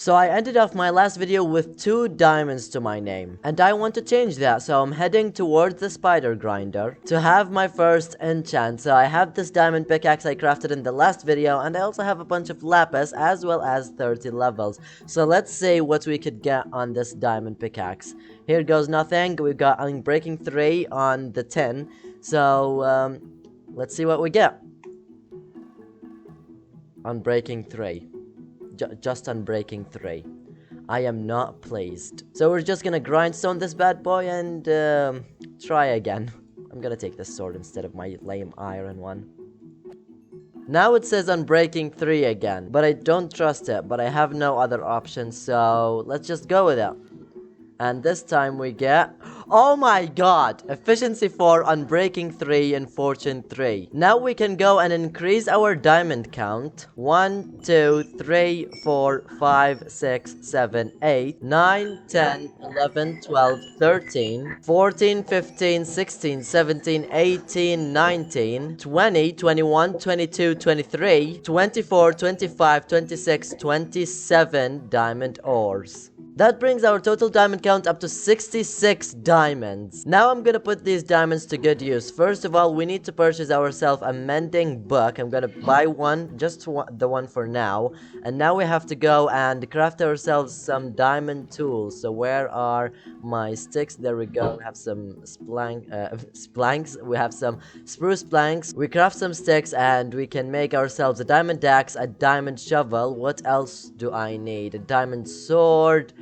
So I ended off my last video with 2 diamonds to my name, and I want to change that, so I'm heading towards the spider grinder to have my first enchant. So I have this diamond pickaxe I crafted in the last video, and I also have a bunch of lapis as well as 30 levels. So let's see what we could get on this diamond pickaxe. Here goes nothing. We got unbreaking 3 on the 10, so let's see what we get. Unbreaking 3. Just unbreaking 3. I am not pleased. So we're just gonna grindstone this bad boy and try again. I'm gonna take this sword instead of my lame iron one. Now it says unbreaking 3 again, but I don't trust it, but I have no other option, so let's just go with it. And this time we get... Oh my god! Efficiency 4, Unbreaking 3, and Fortune 3. Now we can go and increase our diamond count. 1, 2, 3, 4, 5, 6, 7, 8, 9, 10, 11, 12, 13, 14, 15, 16, 17, 18, 19, 20, 21, 22, 23, 24, 25, 26, 27 diamond ores. That brings our total diamond count up to 66 diamonds. Now I'm gonna put these diamonds to good use. First of all, we need to purchase ourselves a mending book. I'm gonna buy one, just the one for now. And now we have to go and craft ourselves some diamond tools. So where are my sticks? There we go. We have some splanks. We have some spruce planks. We craft some sticks and we can make ourselves a diamond axe, a diamond shovel. What else do I need? A diamond sword.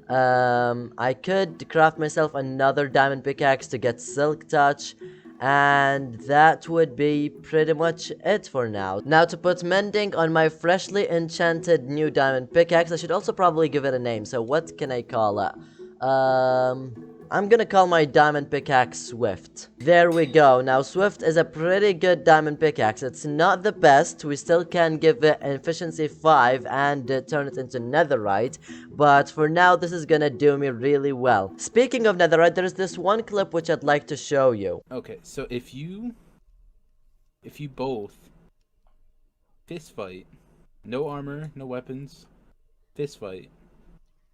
I could craft myself another diamond pickaxe to get silk touch, and that would be pretty much it for now. Now to put mending on my freshly enchanted new diamond pickaxe, I should also probably give it a name. So what can I call it? I'm gonna call my diamond pickaxe Swift. There we go. Now Swift is a pretty good diamond pickaxe. It's not the best. We still can give it an efficiency 5 and turn it into netherite. But for now, this is gonna do me really well. Speaking of netherite, there's this one clip which I'd like to show you. Okay, so if you both fist fight, no armor, no weapons, fist fight,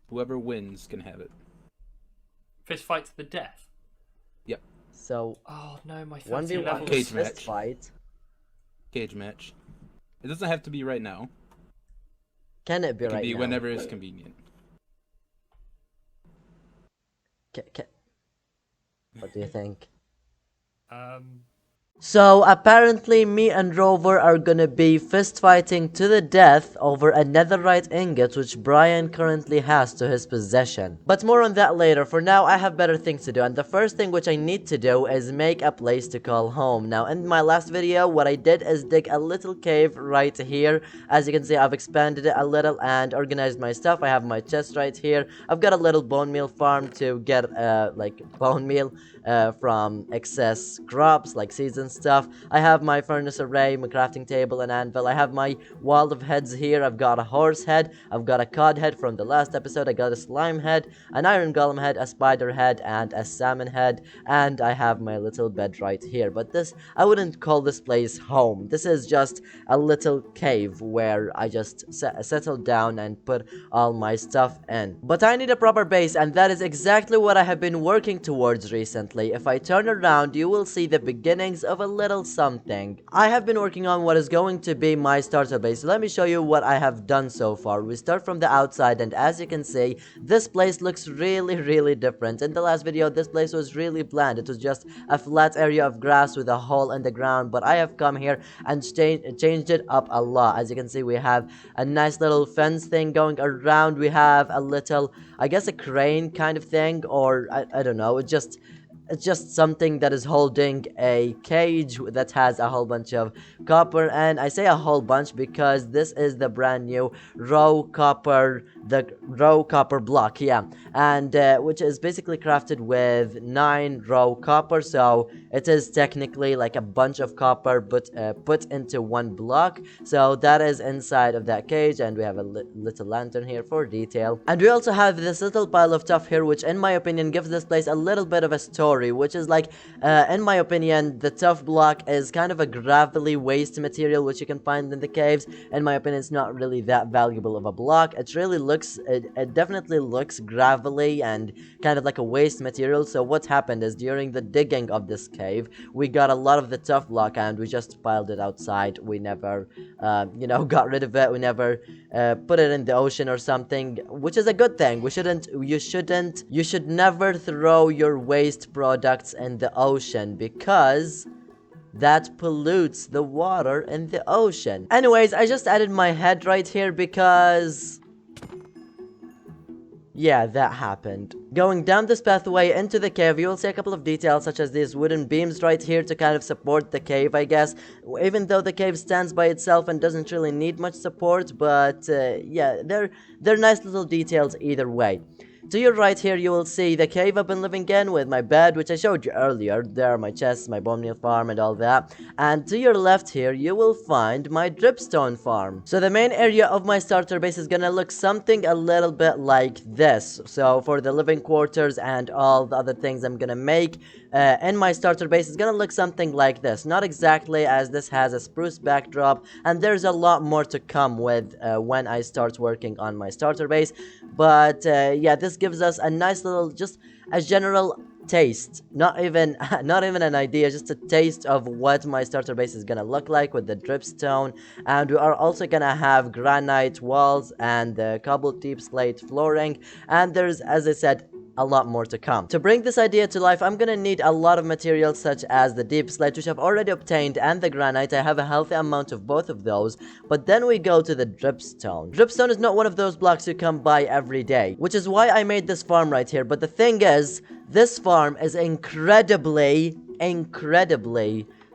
whoever wins can have it. Fist fight to the death. Yep. So, oh no, my 1v1 level Cage fist match. fight. Cage match. It doesn't have to be right now. Can it be It can right be now? whenever it's convenient. What do you think? Um, So apparently me and Rover are gonna be fist fighting to the death over a netherite ingot which Brian currently has to his possession. But more on that later. For now I have better things to do, and the first thing which I need to do is make a place to call home. Now in my last video what I did is dig a little cave right here. As you can see, I've expanded it a little and organized my stuff. I have my chest right here. I've got a little bone meal farm to get like bone meal from excess crops like seeds and stuff. I have my furnace array, my crafting table and anvil. I have my wall of heads here. I've got a horse head, I've got a cod head from the last episode, I got a slime head, an iron golem head, a spider head, and a salmon head, and I have my little bed right here. But this, I wouldn't call this place home. This is just a little cave where I just settled down and put all my stuff in. But I need a proper base, and that is exactly what I have been working towards recently. If I turn around, you will see the beginnings of a little something. I have been working on what is going to be my starter base. So let me show you what I have done so far. We start from the outside, and as you can see, this place looks really different. In the last video, this place was really bland. It was just a flat area of grass with a hole in the ground, but I have come here and changed it up a lot. As you can see, we have a nice little fence thing going around. We have a little, I guess, a crane kind of thing, or I don't know. It's just something that is holding a cage that has a whole bunch of copper, and I say a whole bunch because this is the brand new raw copper block, yeah, and which is basically crafted with 9 raw copper, so it is technically like a bunch of copper but put into one block. So that is inside of that cage, and we have a little lantern here for detail, and we also have this little pile of stuff here which in my opinion gives this place a little bit of a story. quarry, which is like, in my opinion, the tough block is kind of a gravelly waste material which you can find in the caves. In my opinion, it's not really that valuable of a block. It definitely looks gravelly and kind of like a waste material. So what happened is during the digging of this cave, we got a lot of the tough block and we just piled it outside. We never, you know, got rid of it. We never put it in the ocean or something, which is a good thing. You should never throw your waste products in the ocean because that pollutes the water in the ocean. Anyways, I just added my head right here because yeah, that happened. Going down this pathway into the cave, you will see a couple of details such as these wooden beams right here to kind of support the cave, I guess. Even though the cave stands by itself and doesn't really need much support, but yeah, they're nice little details either way. To your right here, you will see the cave I've been living in with my bed, which I showed you earlier. There are my chests, my bone meal farm, and all that. And to your left here, you will find my dripstone farm. So the main area of my starter base is gonna look something a little bit like this. So for the living quarters and all the other things I'm gonna make in my starter base is gonna look something like this. Not exactly, as this has a spruce backdrop, and there's a lot more to come with when I start working on my starter base. But yeah, this gives us a nice little, just a general taste, not even an idea, just a taste of what my starter base is gonna look like with the dripstone. And we are also gonna have granite walls and the cobbled deep slate flooring, and there's, as I said, a lot more to come. To bring this idea to life, I'm gonna need a lot of materials such as the deep slate, which I've already obtained, and the granite. I have a healthy amount of both of those. But then we go to the dripstone. Dripstone is not one of those blocks you come by every day, which is why I made this farm right here. But the thing is, this farm is incredibly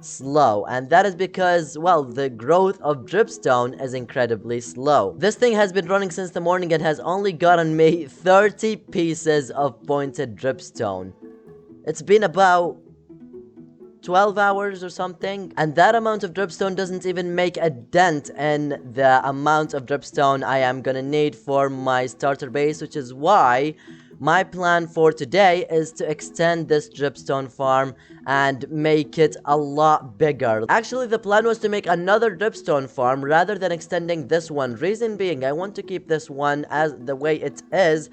slow, and that is because, well, the growth of dripstone is incredibly slow. This thing has been running since the morning and has only gotten me 30 pieces of pointed dripstone. It's been about 12 hours or something, and that amount of dripstone doesn't even make a dent in the amount of dripstone I am gonna need for my starter base, which is why my plan for today is to extend this dripstone farm and make it a lot bigger. Actually, the plan was to make another dripstone farm rather than extending this one. Reason being, I want to keep this one as the way it is,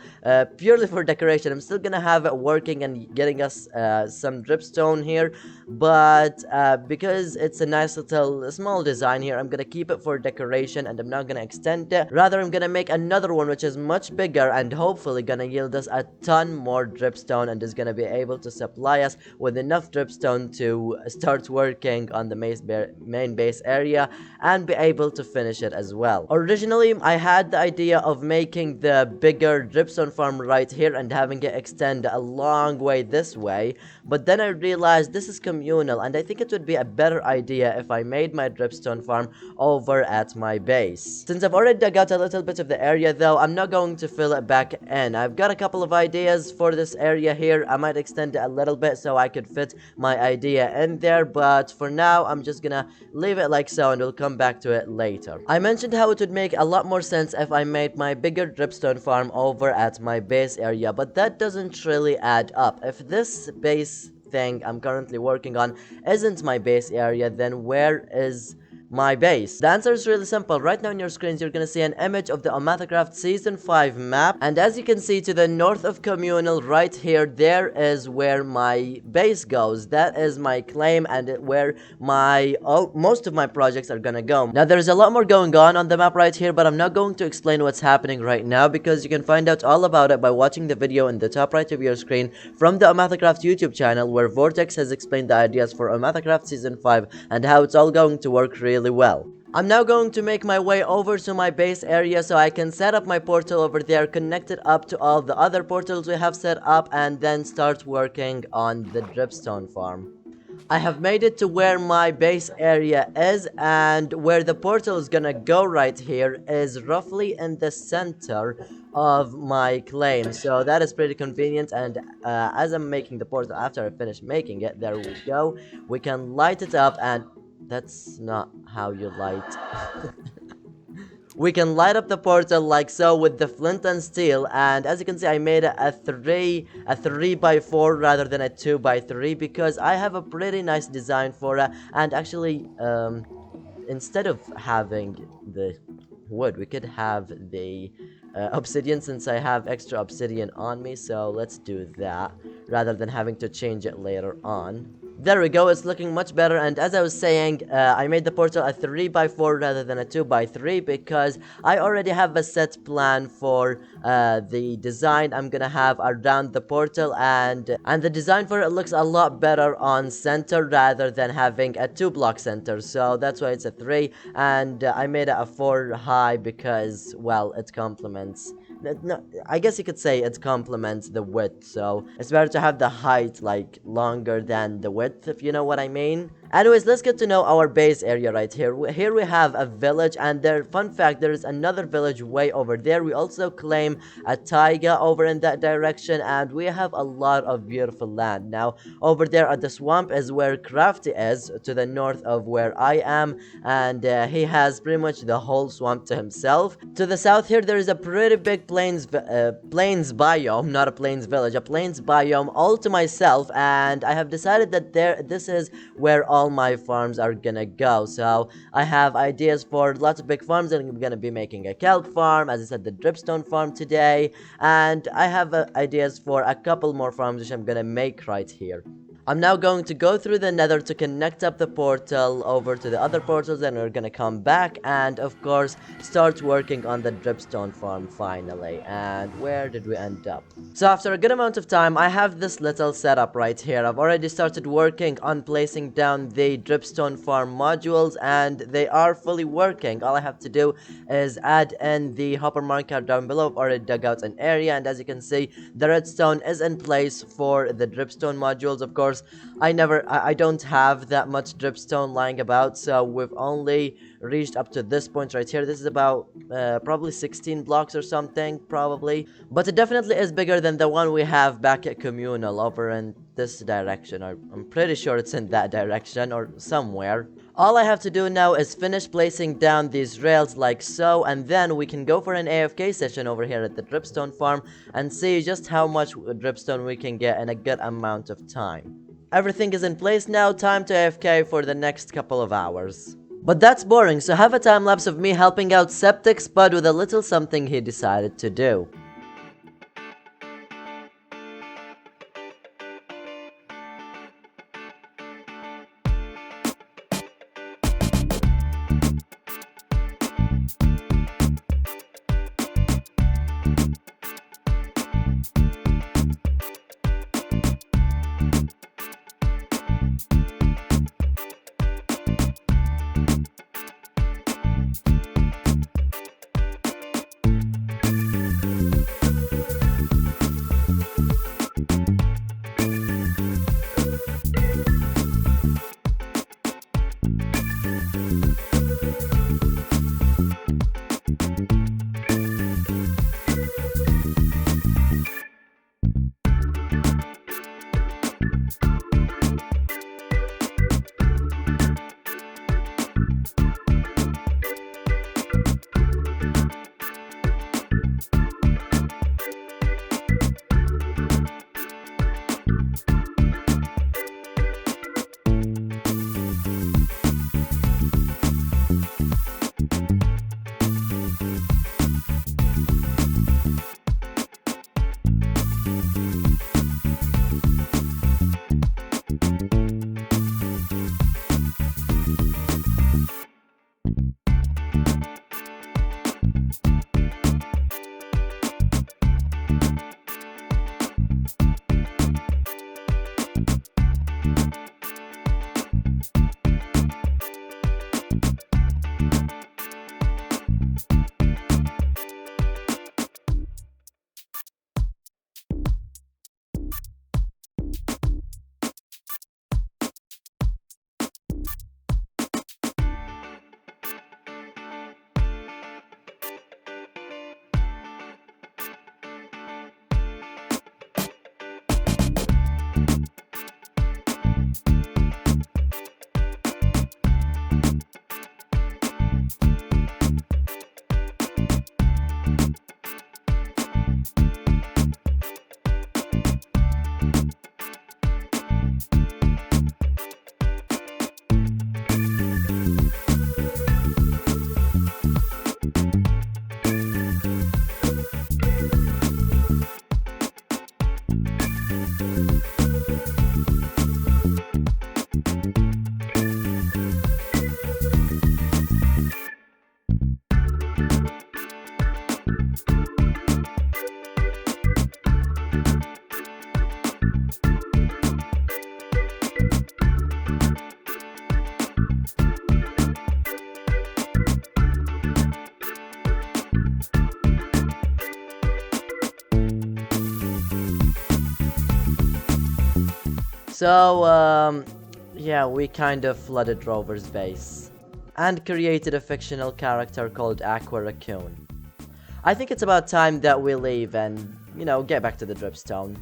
purely for decoration. I'm still gonna have it working and getting us some dripstone here, but because it's a nice little small design here, I'm gonna keep it for decoration and I'm not gonna extend it. Rather, I'm gonna make another one which is much bigger and hopefully gonna yield us a ton more dripstone and is gonna be able to supply us with enough dripstone to start working on the main base area and be able to finish it as well. Originally, I had the idea of making the bigger dripstone farm right here and having it extend a long way this way, but then I realized this is communal and I think it would be a better idea if I made my dripstone farm over at my base. Since I've already dug out a little bit of the area though, I'm not going to fill it back in. I've got a couple of ideas for this area here. I might extend it a little bit so I could fit my idea in there, but for now I'm just gonna leave it like so and we'll come back to it later. I mentioned how it would make a lot more sense if I made my bigger dripstone farm over at my base area, but that doesn't really add up. If this base thing I'm currently working on isn't my base area, then where is my base? The answer is really simple. Right now on your screens, you're gonna see an image of the OmathaCraft Season 5 map, and as you can see to the north of Communal right here, there is where my base goes. That is my claim and where my most of my projects are gonna go. Now there's a lot more going on the map right here, but I'm not going to explain what's happening right now because you can find out all about it by watching the video in the top right of your screen from the OmathaCraft YouTube channel, where Vortex has explained the ideas for OmathaCraft Season 5 and how it's all going to work really well. I'm now going to make my way over to my base area so I can set up my portal over there, connect it up to all the other portals we have set up, and then start working on the dripstone farm. I have made it to where my base area is, and where the portal is gonna go right here is roughly in the center of my claim, so that is pretty convenient. And as I'm making the portal, after I finish making it, there we go, we can light it up, and that's not how you light. we can light up the portal like so with the flint and steel. And as you can see, I made a 3x4 rather than a 2x3 because I have a pretty nice design for it. And actually, instead of having the wood, we could have the obsidian, since I have extra obsidian on me. So let's do that rather than having to change it later on. There we go, it's looking much better. And as I was saying, I made the portal a 3x4 rather than a 2x3 because I already have a set plan for the design I'm gonna have around the portal, and the design for it looks a lot better on center rather than having a 2-block center. So that's why it's a 3, and I made it a 4 high because, well, it complements. No, I guess you could say it complements the width, so it's better to have the height like longer than the width, if you know what I mean. Anyways, let's get to know our base area right here. Here we have a village, and there, fun fact, there is another village way over there. We also claim a taiga over in that direction, and we have a lot of beautiful land. Now, over there at the swamp is where Crafty is, to the north of where I am, and he has pretty much the whole swamp to himself. To the south here, there is a pretty big plains biome, not a plains village, a plains biome all to myself, and I have decided that this is where all my farms are gonna go. So I have ideas for lots of big farms, and I'm gonna be making a kelp farm, as I said, the dripstone farm today, and I have ideas for a couple more farms which I'm gonna make right here. I'm now going to go through the nether to connect up the portal over to the other portals, and we're gonna come back and of course start working on the dripstone farm finally. And where did we end up? So after a good amount of time, I have this little setup right here. I've already started working on placing down the dripstone farm modules, and they are fully working. All I have to do is add in the hopper marker down below. I've already dug out an area, and as you can see, the redstone is in place for the dripstone modules. Of course, I don't have that much dripstone lying about, so we've only reached up to this point right here. This is about probably 16 blocks or something, probably, but it definitely is bigger than the one we have back at communal over in this direction. I'm pretty sure it's in that direction or somewhere. All I have to do now is finish placing down these rails like so, and then we can go for an AFK session over here at the dripstone farm and see just how much dripstone we can get in a good amount of time. Everything is in place now, time to AFK for the next couple of hours. But that's boring, so have a time lapse of me helping out Septic Spud with a little something he decided to do. So, yeah, we kind of flooded Rover's base and created a fictional character called AquaRaccoon. I think it's about time that we leave and, you know, get back to the dripstone.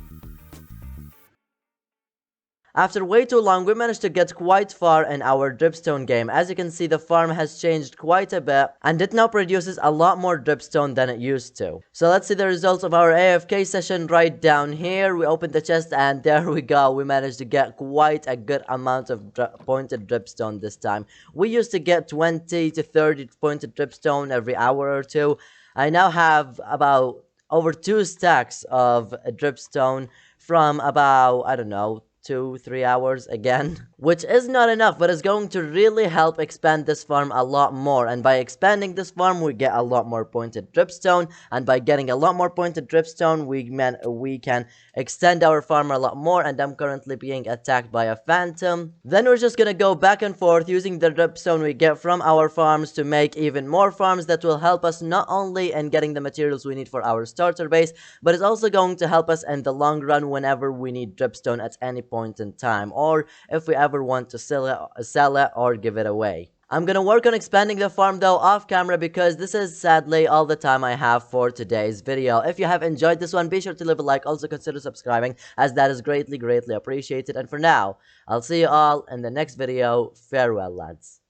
After way too long, we managed to get quite far in our dripstone game. As you can see, the farm has changed quite a bit, and it now produces a lot more dripstone than it used to. So let's see the results of our AFK session right down here. We opened the chest, and there we go. We managed to get quite a good amount of pointed dripstone this time. We used to get 20 to 30 pointed dripstone every hour or two. I now have about over 2 stacks of dripstone from about, I don't know, 2-3 hours again, which is not enough, but is going to really help expand this farm a lot more. And by expanding this farm, we get a lot more pointed dripstone, and by getting a lot more pointed dripstone, we can extend our farm a lot more. And I'm currently being attacked by a phantom. Then we're just gonna go back and forth using the dripstone we get from our farms to make even more farms that will help us not only in getting the materials we need for our starter base, but it's also going to help us in the long run whenever we need dripstone at any point in time, or if we ever want to sell it or give it away. I'm gonna work on expanding the farm though off camera, because this is sadly all the time I have for today's video. If you have enjoyed this one, be sure to leave a like, also consider subscribing, as that is greatly appreciated. And for now, I'll see you all in the next video. Farewell, lads.